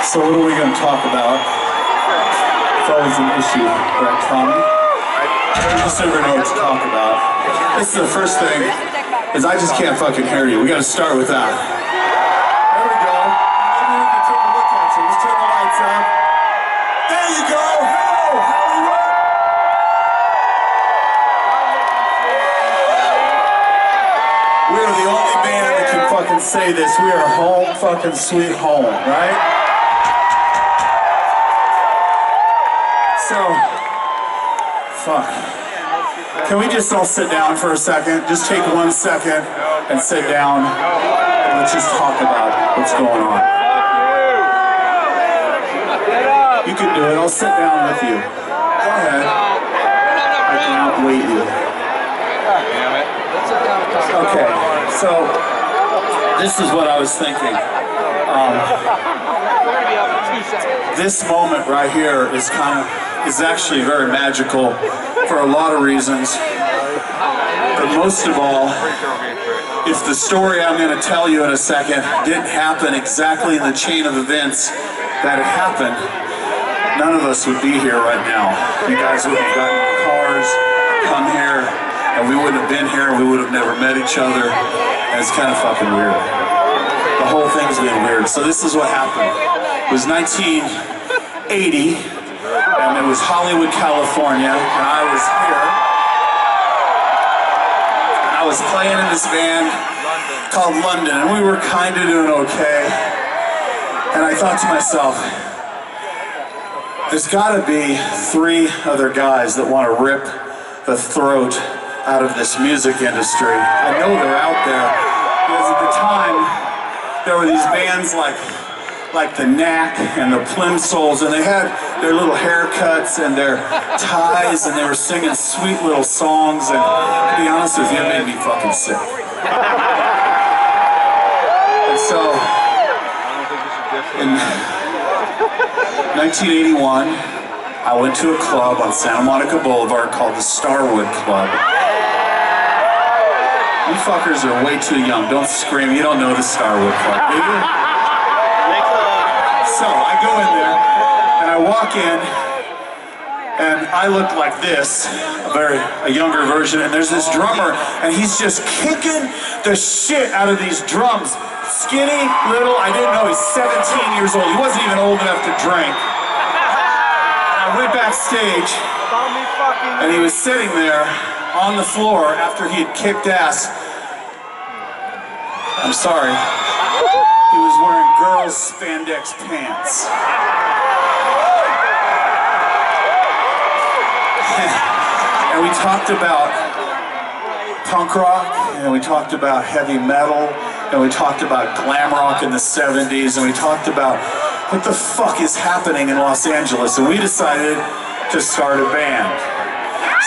So what are we going to talk about? It's always an issue, right, Tommy? I just never know what to talk about. This is the first thing, is I just can't fucking hear you. We got to start with that. There we go. Maybe we can take a look at you. Let's turn the lights up. There you go. Hello, Hollywood. We are the only band that can fucking say this. We are home fucking sweet home, right? So, fuck. Can we just all sit down for a second? Just take 1 second and sit down and let's just talk about what's going on. You can do it. I'll sit down with you. Go ahead. I can outweight you. Okay, so this is what I was thinking. This moment right here is actually very magical for a lot of reasons. But most of all, if the story I'm going to tell you in a second didn't happen exactly in the chain of events that it happened, none of us would be here right now. You guys would have gotten in cars, come here, and we wouldn't have been here, we would have never met each other, and it's kind of fucking weird. The whole thing's been weird. So this is what happened. It was 1980, and it was Hollywood, California, and I was here. And I was playing in this band called London, and we were kind of doing okay. And I thought to myself, there's got to be 3 other guys that want to rip the throat out of this music industry. I know they're out there, because at the time, there were these bands like the Knack and the Plimsolls, and they had their little haircuts and their ties, and they were singing sweet little songs, and to be honest with you, it made me fucking sick. And so, in 1981, I went to a club on Santa Monica Boulevard called the Starwood Club. You fuckers are way too young. Don't scream. You don't know the Starwood Club, do you? So I go in there, and I walk in, and I look like this, a younger version, and there's this drummer, and he's just kicking the shit out of these drums. Skinny, little, I didn't know he's 17 years old. He wasn't even old enough to drink. And I went backstage, and he was sitting there on the floor after he had kicked ass. I'm sorry. He was wearing girls' spandex pants. And we talked about punk rock, and we talked about heavy metal, and we talked about glam rock in the 70s, and we talked about what the fuck is happening in Los Angeles, and we decided to start a band.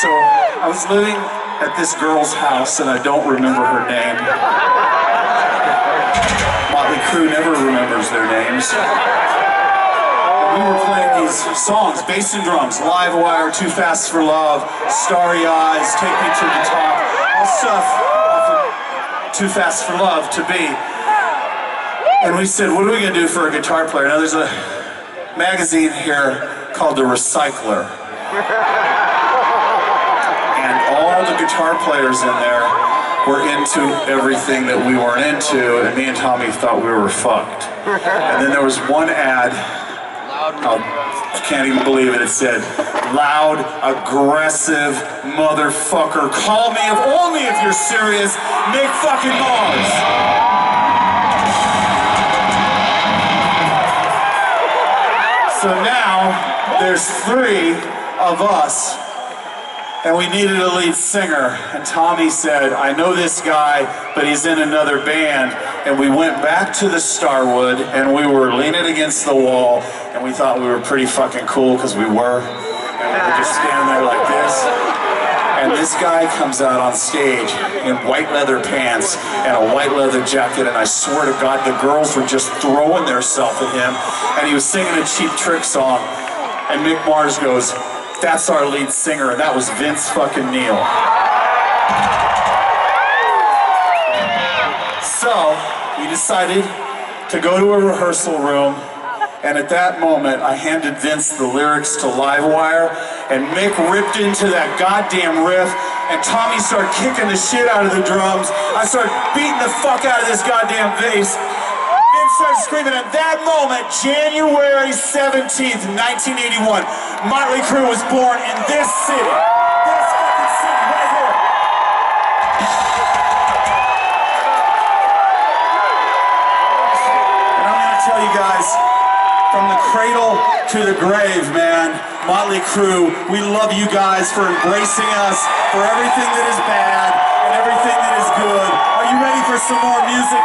So I was living at this girl's house, and I don't remember her name. Motley Crue never remembers their names. We were playing these songs, bass and drums, Live Wire, Too Fast for Love, Starry Eyes, Take Me to the Top, all stuff off of Too Fast for Love to Be. And we said, what are we going to do for a guitar player? Now there's a magazine here called The Recycler. And all the guitar players in there were into everything that we weren't into, and me and Tommy thought we were fucked. And then there was one ad, I can't even believe it, it said, loud, aggressive motherfucker, call me only if you're serious, make fucking noise. So now, there's 3 of us, and we needed a lead singer, and Tommy said, I know this guy, but he's in another band. And we went back to the Starwood, and we were leaning against the wall, and we thought we were pretty fucking cool, because we were. And we were just standing there like this. And this guy comes out on stage in white leather pants and a white leather jacket, and I swear to God, the girls were just throwing theirself at him, and he was singing a Cheap Trick song, and Mick Mars goes, that's our lead singer, and that was Vince fucking Neil. So, we decided to go to a rehearsal room And at that moment, I handed Vince the lyrics to Livewire, and Mick ripped into that goddamn riff, and Tommy started kicking the shit out of the drums. I started beating the fuck out of this goddamn bass. Vince started screaming. At that moment, January 17th, 1981, Motley Crue was born in this city. This fucking city, right here. And I'm gonna tell you guys, from the cradle to the grave, man, Motley Crue, we love you guys for embracing us, for everything that is bad and everything that is good. Are you ready for some more music?